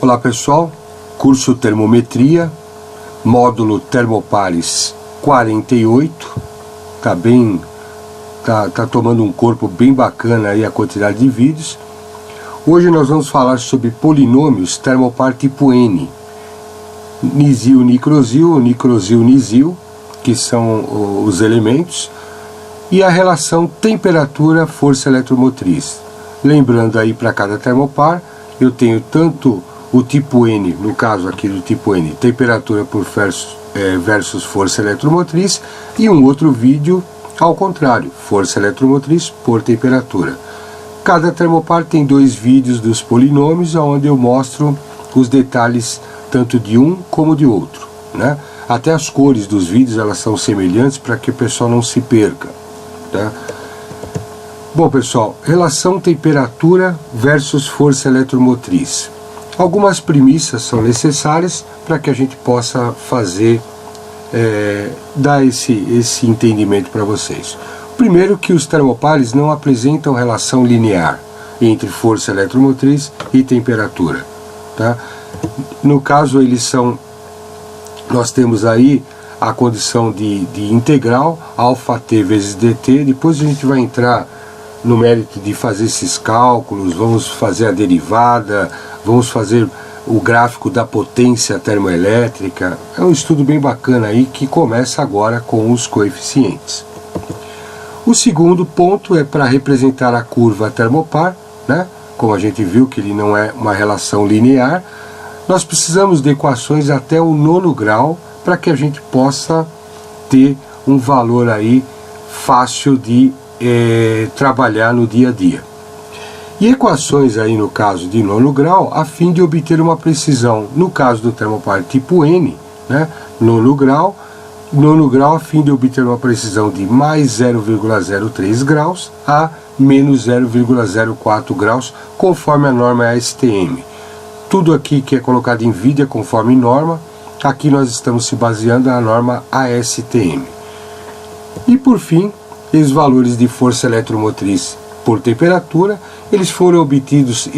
Olá pessoal, curso Termometria, módulo Termopares 48, tá tomando um corpo bem bacana aí a quantidade de vídeos. Hoje nós vamos falar sobre polinômios termopar tipo N, nisil, nicrosil, nicrosil, nisil, que são os elementos, e a relação temperatura-força eletromotriz. Lembrando aí, para cada termopar, eu tenho tanto o tipo N, no caso aqui do tipo N, temperatura versus força eletromotriz, e um outro vídeo ao contrário, força eletromotriz por temperatura. Cada termopar tem 2 vídeos dos polinômios, onde eu mostro os detalhes tanto de um como de outro, né? Até as cores dos vídeos elas são semelhantes para que o pessoal não se perca, tá? Bom pessoal, relação temperatura versus força eletromotriz. Algumas premissas são necessárias para que a gente possa fazer, dar esse entendimento para vocês. Primeiro, que os termopares não apresentam relação linear entre força eletromotriz e temperatura, tá? No caso, nós temos aí a condição de integral, alfa t vezes dt. Depois a gente vai entrar no mérito de fazer esses cálculos, vamos fazer a derivada, vamos fazer o gráfico da potência termoelétrica. É um estudo bem bacana aí que começa agora com os coeficientes. O segundo ponto é para representar a curva termopar, né? Como a gente viu que ele não é uma relação linear, nós precisamos de equações até o 9º grau para que a gente possa ter um valor aí fácil de trabalhar no dia a dia. E equações aí no caso de 9º grau, a fim de obter uma precisão, no caso do termopar tipo N, né, 9º grau a fim de obter uma precisão de mais 0,03 graus a menos 0,04 graus, conforme a norma ASTM. Tudo aqui que é colocado em vídeo é conforme norma, aqui nós estamos se baseando na norma ASTM. E por fim, os valores de força eletromotriz por temperatura, eles foram obtidos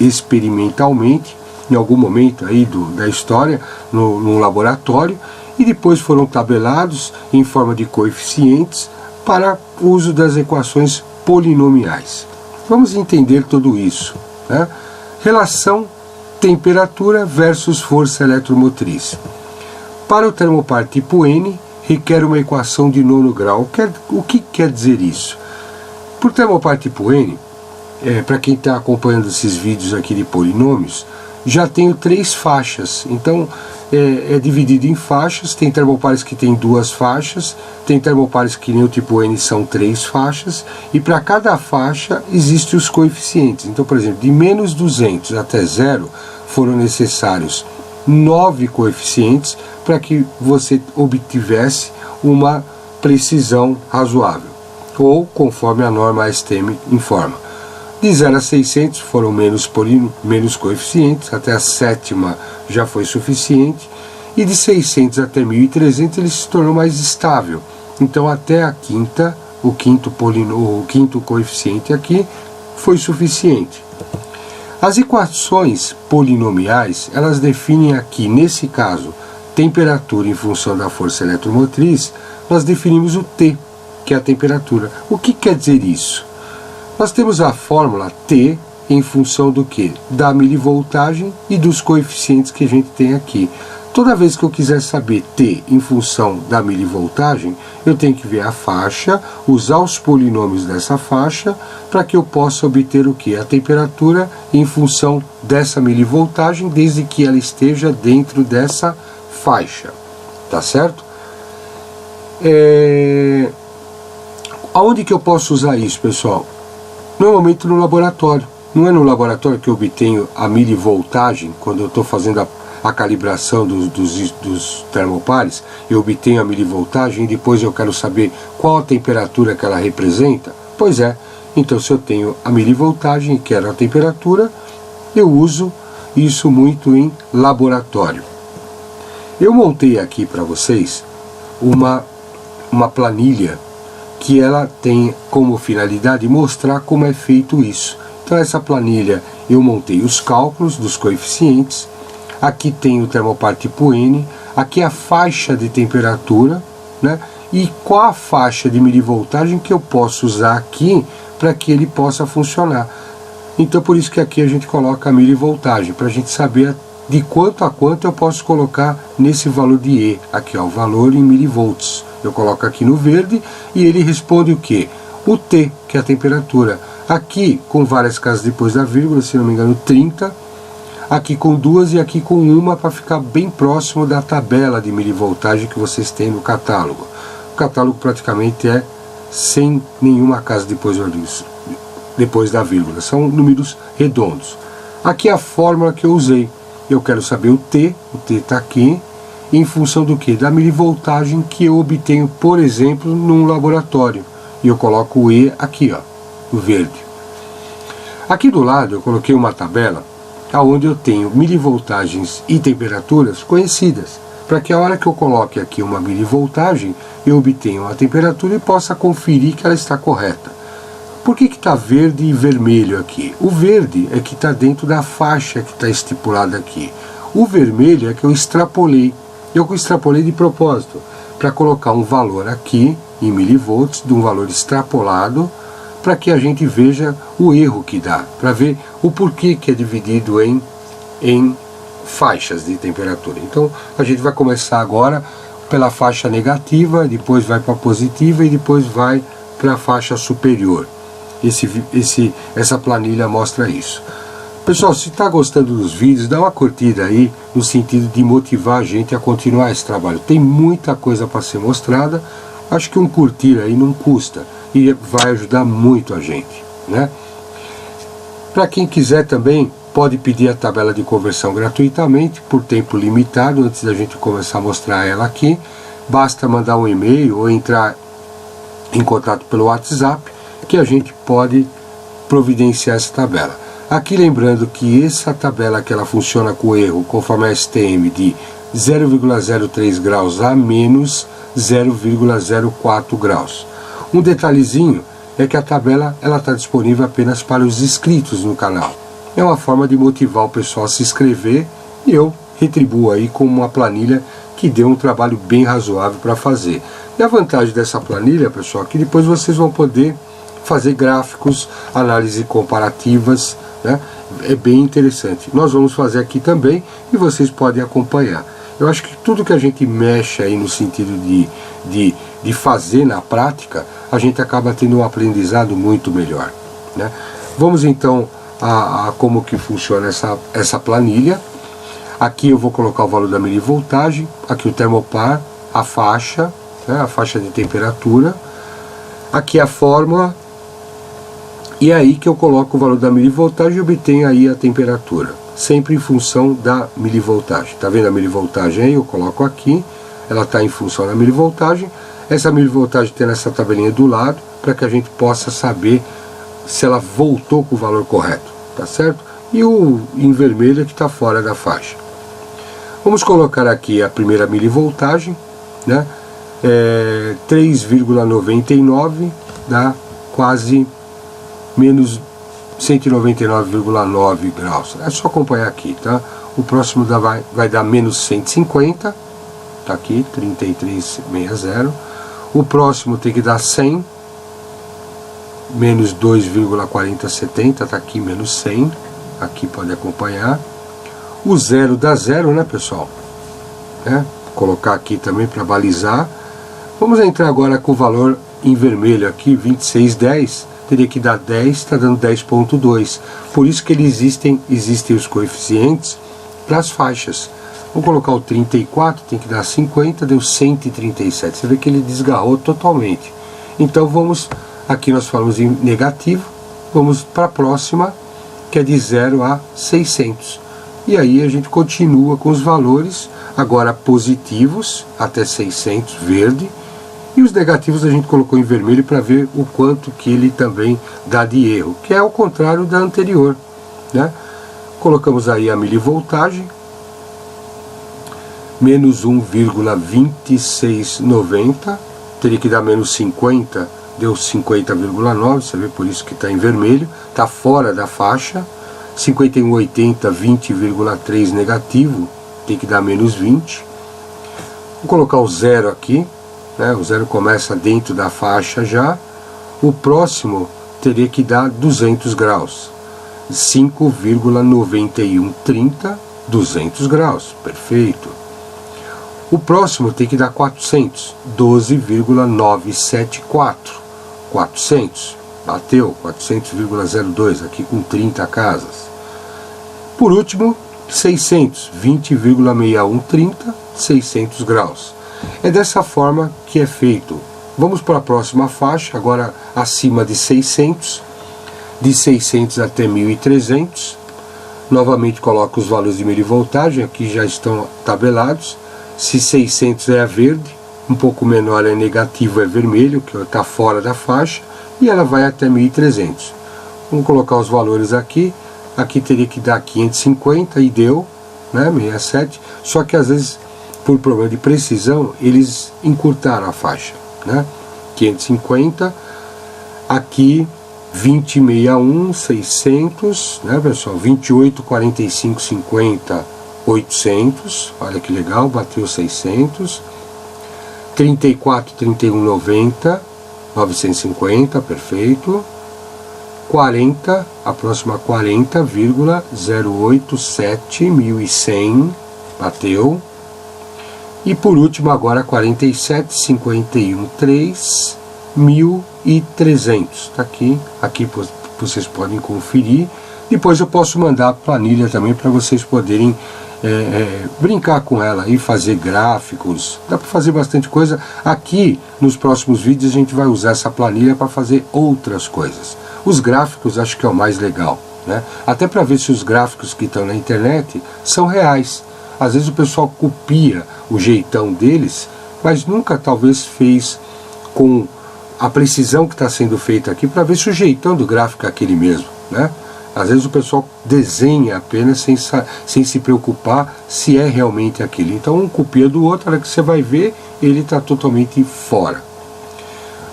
experimentalmente, em algum momento aí da história, no laboratório, e depois foram tabelados em forma de coeficientes para uso das equações polinomiais. Vamos entender tudo isso, né? Relação temperatura versus força eletromotriz. Para o termopar tipo N, requer uma equação de 9º grau. O que quer dizer isso? Para o termopar tipo N, para quem está acompanhando esses vídeos aqui de polinômios, já tenho 3 faixas. Então é dividido em faixas. Tem termopares que tem 2 faixas, tem termopares que nem o tipo N são 3 faixas, e para cada faixa existem os coeficientes. Então, por exemplo, de menos 200 até 0 foram necessários 9 coeficientes para que você obtivesse uma precisão razoável, ou conforme a norma ASTM informa. De 0 a 600 foram menos coeficientes, até a 7ª já foi suficiente, e de 600 até 1300 ele se tornou mais estável. Então até a 5ª, o quinto coeficiente aqui foi suficiente. As equações polinomiais, elas definem aqui, nesse caso, temperatura em função da força eletromotriz. Nós definimos o T, que é a temperatura. O que quer dizer isso? Nós temos a fórmula T em função do que? Da milivoltagem e dos coeficientes que a gente tem aqui. Toda vez que eu quiser saber T em função da milivoltagem, eu tenho que ver a faixa, usar os polinômios dessa faixa, para que eu possa obter o que? A temperatura em função dessa milivoltagem, desde que ela esteja dentro dessa faixa. Tá certo? Aonde que eu posso usar isso, pessoal? Normalmente no laboratório. Não é no laboratório que eu obtenho a milivoltagem, quando eu estou fazendo a calibração dos termopares, eu obtenho a milivoltagem e depois eu quero saber qual a temperatura que ela representa? Pois é, então se eu tenho a milivoltagem e quero a temperatura, eu uso isso muito em laboratório. Eu montei aqui para vocês uma planilha que ela tem como finalidade mostrar como é feito isso. Então essa planilha eu montei os cálculos dos coeficientes. Aqui tem o termopar tipo N, aqui a faixa de temperatura, né? E qual a faixa de milivoltagem que eu posso usar aqui para que ele possa funcionar. Então por isso que aqui a gente coloca a milivoltagem, para a gente saber de quanto a quanto eu posso colocar nesse valor de E. Aqui ó, o valor em milivolts. Eu coloco aqui no verde e ele responde o quê? O T, que é a temperatura. Aqui com várias casas depois da vírgula, se não me engano 30. Aqui com duas e aqui com uma, para ficar bem próximo da tabela de milivoltagem que vocês têm no catálogo. O catálogo praticamente é sem nenhuma casa depois da vírgula, são números redondos. Aqui é a fórmula que eu usei. Eu quero saber o T está aqui, em função do que? Da milivoltagem que eu obtenho, por exemplo, num laboratório. E eu coloco o E aqui, ó, o verde. Aqui do lado eu coloquei uma tabela onde eu tenho milivoltagens e temperaturas conhecidas, para que a hora que eu coloque aqui uma milivoltagem, eu obtenha uma temperatura e possa conferir que ela está correta. Por que está verde e vermelho aqui? O verde é que está dentro da faixa que está estipulada aqui. O vermelho é que eu extrapolei. Eu extrapolei de propósito, para colocar um valor aqui, em milivolts, de um valor extrapolado, para que a gente veja o erro que dá, para ver o porquê que é dividido em faixas de temperatura. Então a gente vai começar agora pela faixa negativa, depois vai para a positiva e depois vai para a faixa superior. Essa planilha mostra isso. Pessoal, se está gostando dos vídeos, dá uma curtida aí, no sentido de motivar a gente a continuar esse trabalho. Tem muita coisa para ser mostrada, acho que um curtir aí não custa e vai ajudar muito a gente, né? Para quem quiser também, pode pedir a tabela de conversão gratuitamente, por tempo limitado, antes da gente começar a mostrar ela aqui. Basta mandar um e-mail ou entrar em contato pelo WhatsApp, que a gente pode providenciar essa tabela. Aqui lembrando que essa tabela que ela funciona com erro, conforme a STM, de 0,03 graus a menos 0,04 graus. Um detalhezinho é que a tabela está disponível apenas para os inscritos no canal. É uma forma de motivar o pessoal a se inscrever e eu retribuo aí com uma planilha que deu um trabalho bem razoável para fazer. E a vantagem dessa planilha, pessoal, é que depois vocês vão poder fazer gráficos, análise comparativas, né? É bem interessante. Nós vamos fazer aqui também e vocês podem acompanhar. Eu acho que tudo que a gente mexe aí no sentido de fazer na prática, a gente acaba tendo um aprendizado muito melhor, né? Vamos então a como que funciona essa planilha. Aqui eu vou colocar o valor da milivoltagem, aqui o termopar, a faixa, né, a faixa de temperatura, aqui a fórmula, e é aí que eu coloco o valor da milivoltagem e obtenho aí a temperatura, sempre em função da milivoltagem. Tá vendo a milivoltagem aí? Eu coloco aqui, ela está em função da milivoltagem. Essa milivoltagem tem nessa tabelinha do lado, para que a gente possa saber se ela voltou com o valor correto, tá certo? E o em vermelho é que está fora da faixa. Vamos colocar aqui a primeira milivoltagem, né? 3,99 dá quase menos 199,9 graus. É só acompanhar aqui, tá? O próximo vai dar menos 150, tá aqui, 33,60. O próximo tem que dar 100, menos 2,4070, tá aqui, menos 100. Aqui pode acompanhar. O zero dá zero, né, pessoal? Colocar aqui também para balizar. Vamos entrar agora com o valor em vermelho aqui, 26,10. Teria que dar 10, está dando 10,2. Por isso que existem os coeficientes para as faixas. Vou colocar o 34, tem que dar 50, deu 137. Você vê que ele desgarrou totalmente. Então vamos, aqui nós falamos em negativo, vamos para a próxima, que é de 0 a 600. E aí a gente continua com os valores, agora positivos, até 600, verde. E os negativos a gente colocou em vermelho para ver o quanto que ele também dá de erro, que é ao contrário da anterior, né? Colocamos aí a milivoltagem, menos 1,2690, teria que dar menos 50 deu 50,9, você vê, por isso que está em vermelho, está fora da faixa. 51,80, 20,3 negativo, tem que dar menos 20. Vou colocar o zero aqui, né? O zero começa dentro da faixa já. O próximo teria que dar 200 graus, 5,9130, 200 graus, perfeito. O próximo tem que dar 400, 12,974, 400, bateu, 400,02, aqui com 30 casas. Por último, 600, 20,6130, 600 graus. É dessa forma que é feito. Vamos para a próxima faixa, agora acima de 600, de 600 até 1300. Novamente coloco os valores de milivoltagem, aqui já estão tabelados. Se 600 é a verde, um pouco menor é negativo, é vermelho, que está fora da faixa, e ela vai até 1300. Vamos colocar os valores aqui. Aqui teria que dar 550 e deu, né, 67, só que às vezes, por problema de precisão, eles encurtaram a faixa, né, 550, aqui 20,61, 600, né, pessoal, 28, 45, 50, 800, olha que legal, bateu 600, 34, 31, 90, 950, perfeito, 40, a próxima 40,087, 1100, bateu. E por último agora 47, 51, 3, 1300, tá aqui vocês podem conferir. Depois eu posso mandar a planilha também para vocês poderem brincar com ela e fazer gráficos. Dá para fazer bastante coisa. Aqui nos próximos vídeos a gente vai usar essa planilha para fazer outras coisas. Os gráficos acho que é o mais legal, né? Até para ver se os gráficos que estão na internet são reais. Às vezes o pessoal copia o jeitão deles, mas nunca talvez fez com a precisão que está sendo feita aqui para ver se o jeitão do gráfico é aquele mesmo, né? Às vezes o pessoal desenha apenas sem se preocupar se é realmente aquele. Então um copia do outro, a hora que você vai ver, ele está totalmente fora.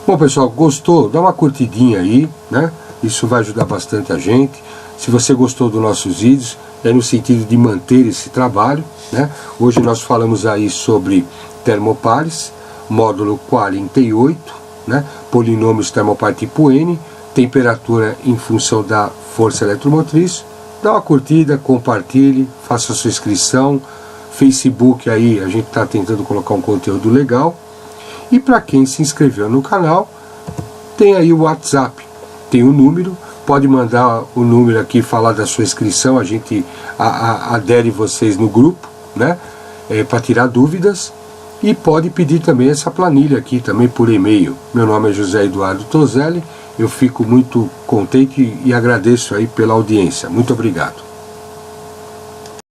Bom, pessoal, gostou? Dá uma curtidinha aí, né? Isso vai ajudar bastante a gente. Se você gostou dos nossos vídeos, é no sentido de manter esse trabalho, né? Hoje nós falamos aí sobre termopares, módulo 48, né? Polinômios termopar tipo N, temperatura em função da força eletromotriz. Dá uma curtida, compartilhe, faça a sua inscrição. Facebook aí, a gente está tentando colocar um conteúdo legal. E para quem se inscreveu no canal, tem aí o WhatsApp, tem o número, pode mandar o número aqui, falar da sua inscrição, a gente adere vocês no grupo, né, para tirar dúvidas, e pode pedir também essa planilha aqui, também por e-mail. Meu nome é José Eduardo Toselli, eu fico muito contente e agradeço aí pela audiência. Muito obrigado.